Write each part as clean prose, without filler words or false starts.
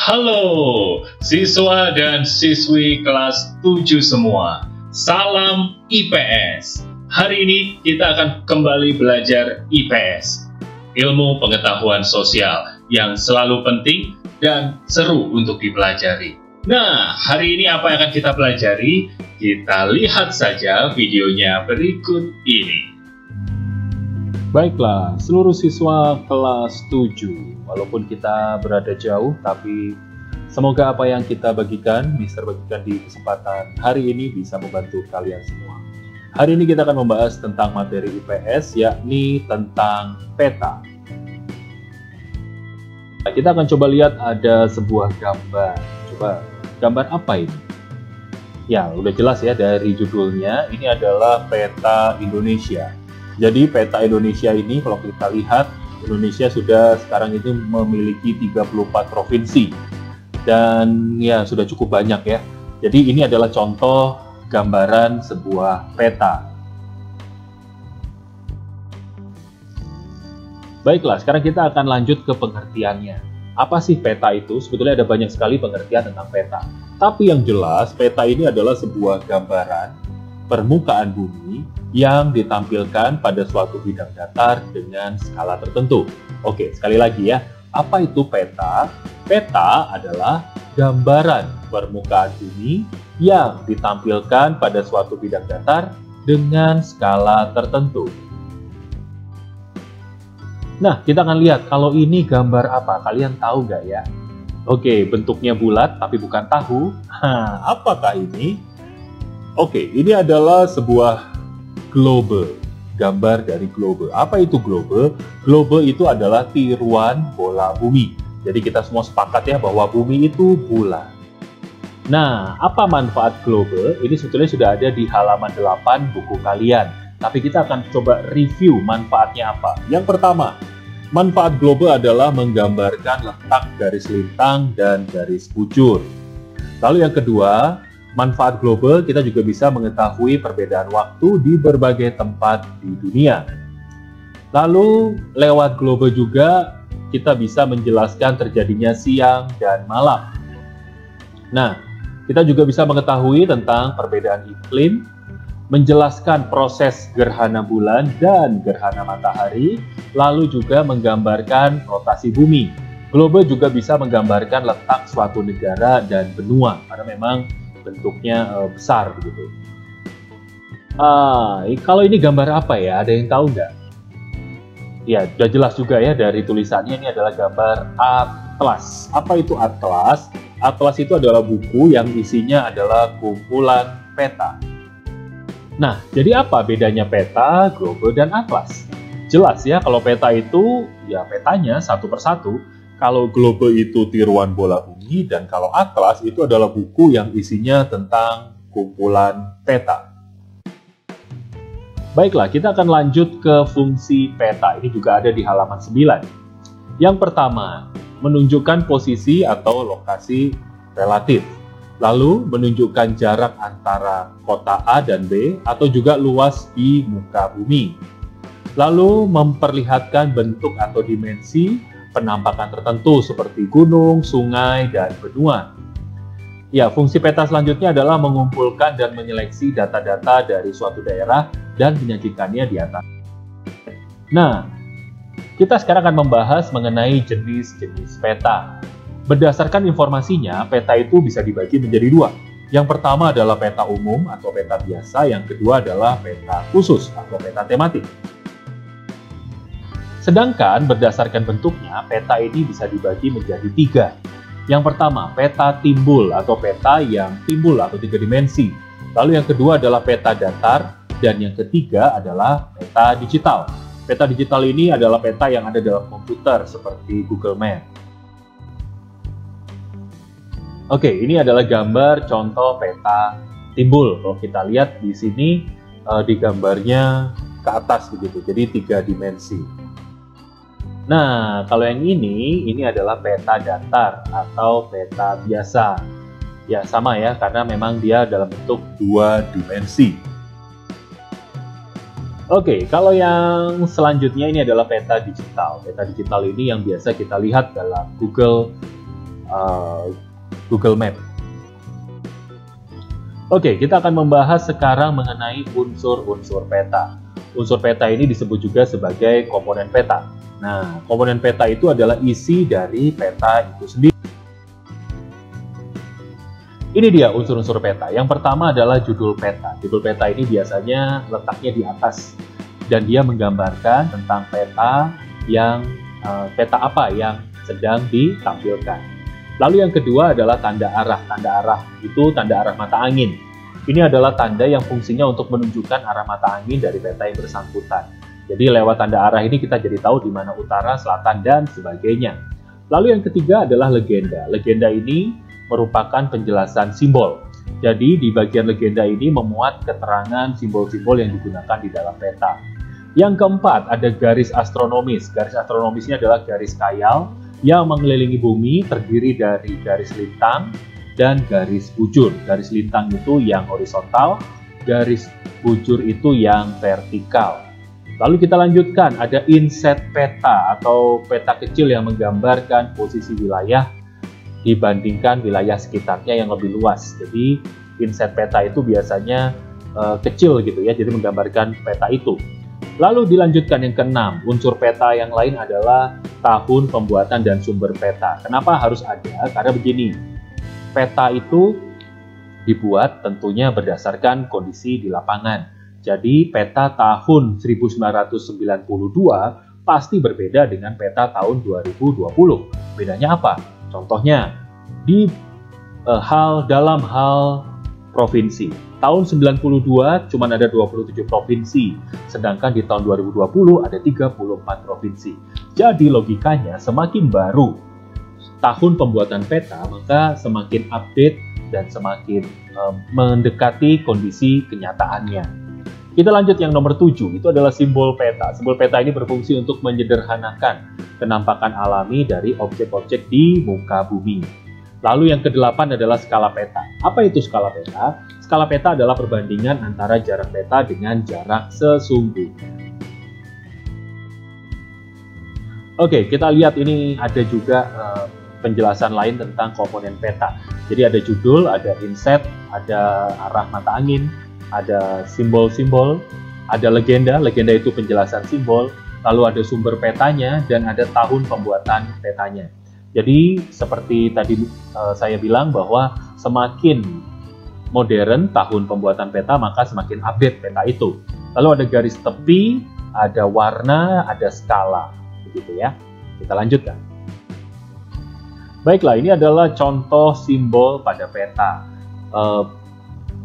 Halo, siswa dan siswi kelas 7 semua. Salam IPS. Hari ini kita akan kembali belajar IPS, ilmu pengetahuan sosial yang selalu penting dan seru untuk dipelajari. Nah, hari ini apa yang akan kita pelajari? Kita lihat saja videonya berikut ini. Baiklah, seluruh siswa kelas 7, walaupun kita berada jauh, tapi semoga apa yang kita bagikan, Mister bagikan di kesempatan hari ini bisa membantu kalian semua. Hari ini kita akan membahas tentang materi IPS, yakni tentang peta. Nah, kita akan coba lihat ada sebuah gambar. Coba, gambar apa ini? Ya, udah jelas ya dari judulnya, ini adalah peta Indonesia. Jadi peta Indonesia ini kalau kita lihat, Indonesia sudah sekarang itu memiliki 34 provinsi. Dan ya sudah cukup banyak ya. Jadi ini adalah contoh gambaran sebuah peta. Baiklah, sekarang kita akan lanjut ke pengertiannya. Apa sih peta itu? Sebetulnya ada banyak sekali pengertian tentang peta. Tapi yang jelas, peta ini adalah sebuah gambaran permukaan bumi yang ditampilkan pada suatu bidang datar dengan skala tertentu. Oke, sekali lagi ya. Apa itu peta? Peta adalah gambaran permukaan bumi yang ditampilkan pada suatu bidang datar dengan skala tertentu. Nah, kita akan lihat kalau ini gambar apa. Kalian tahu nggak ya? Oke, bentuknya bulat tapi bukan tahu. Apakah ini? Oke, ini adalah sebuah globe, gambar dari globe. Apa itu globe? Globe itu adalah tiruan bola bumi. Jadi kita semua sepakat ya bahwa bumi itu bulat. Nah, apa manfaat globe? Ini sebetulnya sudah ada di halaman 8 buku kalian. Tapi kita akan coba review manfaatnya apa. Yang pertama, manfaat globe adalah menggambarkan letak garis lintang dan garis bujur. Lalu yang kedua, manfaat global kita juga bisa mengetahui perbedaan waktu di berbagai tempat di dunia. Lalu lewat global juga kita bisa menjelaskan terjadinya siang dan malam. Nah, kita juga bisa mengetahui tentang perbedaan iklim, menjelaskan proses gerhana bulan dan gerhana matahari, lalu juga menggambarkan rotasi bumi. Global juga bisa menggambarkan letak suatu negara dan benua, karena memang bentuknya besar begitu. Kalau ini gambar apa ya? Ada yang tahu nggak? Ya, sudah jelas juga ya dari tulisannya, ini adalah gambar atlas. Apa itu atlas? Atlas itu adalah buku yang isinya adalah kumpulan peta. Nah, jadi apa bedanya peta, globe, dan atlas? Jelas ya, kalau peta itu ya petanya satu persatu. Kalau globe itu tiruan bola bumi, dan kalau atlas itu adalah buku yang isinya tentang kumpulan peta. Baiklah, kita akan lanjut ke fungsi peta. Ini juga ada di halaman 9. Yang pertama, menunjukkan posisi atau lokasi relatif. Lalu menunjukkan jarak antara kota A dan B atau juga luas di muka bumi. Lalu memperlihatkan bentuk atau dimensi penampakan tertentu seperti gunung, sungai, dan benua. Ya, fungsi peta selanjutnya adalah mengumpulkan dan menyeleksi data-data dari suatu daerah dan menyajikannya di atas. Nah, kita sekarang akan membahas mengenai jenis-jenis peta. Berdasarkan informasinya, peta itu bisa dibagi menjadi dua. Yang pertama adalah peta umum atau peta biasa, yang kedua adalah peta khusus atau peta tematik. Sedangkan berdasarkan bentuknya, peta ini bisa dibagi menjadi 3. Yang pertama, peta timbul atau peta yang timbul atau 3 dimensi. Lalu yang kedua adalah peta datar, dan yang ketiga adalah peta digital. Peta digital ini adalah peta yang ada dalam komputer seperti Google Maps. Oke, ini adalah gambar contoh peta timbul. Kalau kita lihat di sini di gambarnya ke atas begitu, jadi 3 dimensi. Nah, kalau yang ini adalah peta datar atau peta biasa. Ya, sama ya, karena memang dia dalam bentuk 2 dimensi. Oke, kalau yang selanjutnya ini adalah peta digital. Peta digital ini yang biasa kita lihat dalam Google Google Map. Oke, kita akan membahas sekarang mengenai unsur-unsur peta. Unsur peta ini disebut juga sebagai komponen peta. Nah, komponen peta itu adalah isi dari peta itu sendiri. Ini dia unsur-unsur peta. Yang pertama adalah judul peta. Judul peta ini biasanya letaknya di atas dan dia menggambarkan tentang peta apa yang sedang ditampilkan. Lalu yang kedua adalah tanda arah. Tanda arah itu tanda arah mata angin. Ini adalah tanda yang fungsinya untuk menunjukkan arah mata angin dari peta yang bersangkutan. Jadi lewat tanda arah ini kita jadi tahu di mana utara, selatan, dan sebagainya. Lalu yang ketiga adalah legenda. Legenda ini merupakan penjelasan simbol. Jadi di bagian legenda ini memuat keterangan simbol-simbol yang digunakan di dalam peta. Yang keempat ada garis astronomis. Garis astronomis ini adalah garis khayal yang mengelilingi bumi, terdiri dari garis lintang dan garis bujur. Garis lintang itu yang horizontal, garis bujur itu yang vertikal. Lalu kita lanjutkan, ada inset peta atau peta kecil yang menggambarkan posisi wilayah dibandingkan wilayah sekitarnya yang lebih luas. Jadi inset peta itu biasanya kecil gitu ya, jadi menggambarkan peta itu. Lalu dilanjutkan yang keenam, unsur peta yang lain adalah tahun pembuatan dan sumber peta. Kenapa harus ada? Karena begini, peta itu dibuat tentunya berdasarkan kondisi di lapangan. Jadi peta tahun 1992 pasti berbeda dengan peta tahun 2020. Bedanya apa? Contohnya, dalam hal provinsi. Tahun 92 cuma ada 27 provinsi, sedangkan di tahun 2020 ada 34 provinsi. Jadi logikanya semakin baru tahun pembuatan peta, maka semakin update dan semakin mendekati kondisi kenyataannya. Kita lanjut yang nomor 7, itu adalah simbol peta. Simbol peta ini berfungsi untuk menyederhanakan penampakan alami dari objek-objek di muka bumi. Lalu yang ke-8 adalah skala peta. Apa itu skala peta? Skala peta adalah perbandingan antara jarak peta dengan jarak sesungguhnya. Oke, kita lihat ini ada juga penjelasan lain tentang komponen peta. Jadi ada judul, ada inset, ada arah mata angin, ada simbol-simbol, ada legenda. Legenda itu penjelasan simbol, lalu ada sumber petanya, dan ada tahun pembuatan petanya. Jadi seperti tadi saya bilang bahwa semakin modern tahun pembuatan peta, maka semakin update peta itu. Lalu ada garis tepi, ada warna, ada skala, begitu ya. Kita lanjutkan. Baiklah, ini adalah contoh simbol pada peta.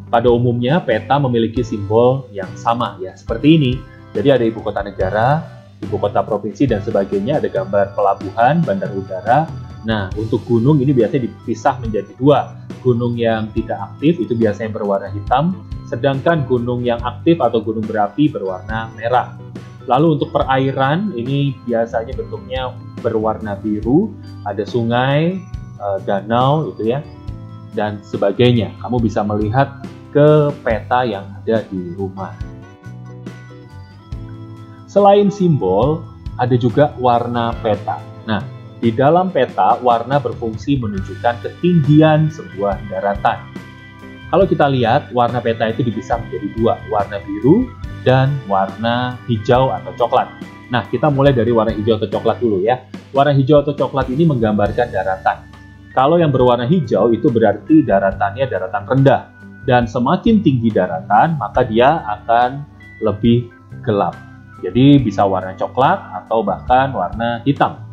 Pada umumnya peta memiliki simbol yang sama ya, seperti ini. Jadi ada ibu kota negara, ibu kota provinsi, dan sebagainya. Ada gambar pelabuhan, bandar udara. Nah, untuk gunung ini biasanya dipisah menjadi dua. Gunung yang tidak aktif itu biasanya berwarna hitam, sedangkan gunung yang aktif atau gunung berapi berwarna merah. Lalu untuk perairan ini biasanya bentuknya berwarna biru, ada sungai, danau gitu ya, dan sebagainya. Kamu bisa melihat ke peta yang ada di rumah. Selain simbol, ada juga warna peta. Nah, di dalam peta, warna berfungsi menunjukkan ketinggian sebuah daratan. Kalau kita lihat, warna peta itu dipisah menjadi dua, warna biru dan warna hijau atau coklat. Nah, kita mulai dari warna hijau atau coklat dulu ya. Warna hijau atau coklat ini menggambarkan daratan. Kalau yang berwarna hijau itu berarti daratannya daratan rendah. Dan semakin tinggi daratan, maka dia akan lebih gelap. Jadi bisa warna coklat atau bahkan warna hitam.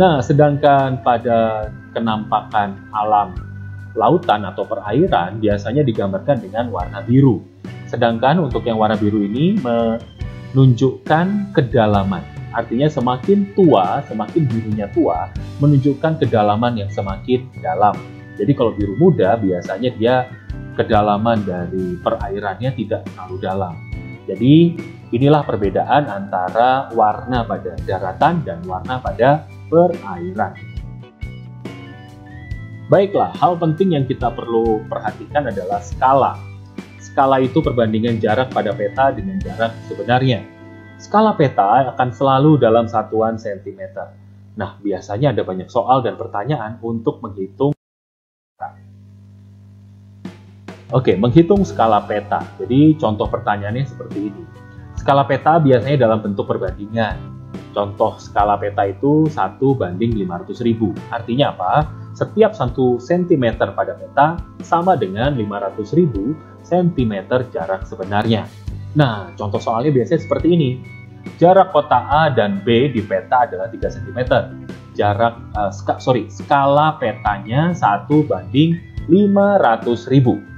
Nah, sedangkan pada kenampakan alam lautan atau perairan biasanya digambarkan dengan warna biru. Sedangkan untuk yang warna biru ini menunjukkan kedalaman. Artinya semakin tua, semakin birunya tua, menunjukkan kedalaman yang semakin dalam. Jadi kalau biru muda biasanya dia kedalaman dari perairannya tidak terlalu dalam. Jadi inilah perbedaan antara warna pada daratan dan warna pada perairan. Baiklah, hal penting yang kita perlu perhatikan adalah skala. Skala itu perbandingan jarak pada peta dengan jarak sebenarnya. Skala peta akan selalu dalam satuan sentimeter. Nah, biasanya ada banyak soal dan pertanyaan untuk menghitung. Oke, menghitung skala peta. Jadi contoh pertanyaannya seperti ini. Skala peta biasanya dalam bentuk perbandingan. Contoh skala peta itu 1:500.000. Artinya apa? Setiap 1 cm pada peta sama dengan 500.000 cm jarak sebenarnya. Nah, contoh soalnya biasanya seperti ini. Jarak kota A dan B di peta adalah 3 cm. Skala petanya 1:500.000.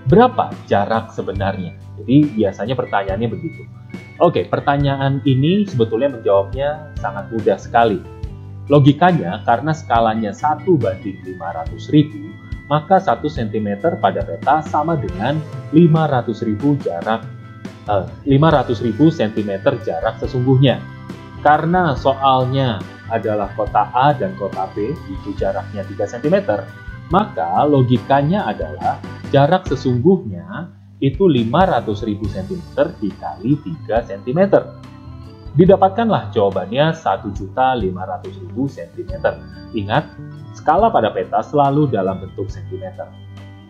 Berapa jarak sebenarnya? Jadi biasanya pertanyaannya begitu. Oke, pertanyaan ini sebetulnya menjawabnya sangat mudah sekali. Logikanya, karena skalanya 1:500.000, maka 1 cm pada peta sama dengan 500.000 cm jarak sesungguhnya. Karena soalnya adalah kota A dan kota B, itu jaraknya 3 cm, maka logikanya adalah jarak sesungguhnya itu 500.000 cm dikali 3 cm. Didapatkanlah jawabannya 1.500.000 cm. Ingat, skala pada peta selalu dalam bentuk cm.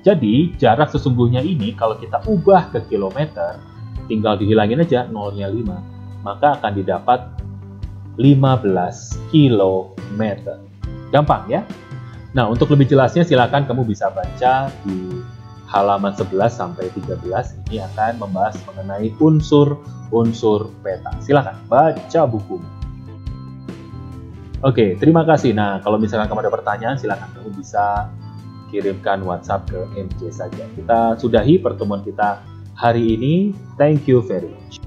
Jadi, jarak sesungguhnya ini kalau kita ubah ke kilometer, tinggal dihilangin aja 0-nya 5, maka akan didapat 15 km. Gampang ya? Nah, untuk lebih jelasnya silakan kamu bisa baca di halaman 11 sampai 13. Ini akan membahas mengenai unsur-unsur peta. Silakan baca bukunya. Oke, terima kasih. Nah, kalau misalkan kamu ada pertanyaan, silakan kamu bisa kirimkan WhatsApp ke MJ saja. Kita sudahi pertemuan kita hari ini. Thank you very much.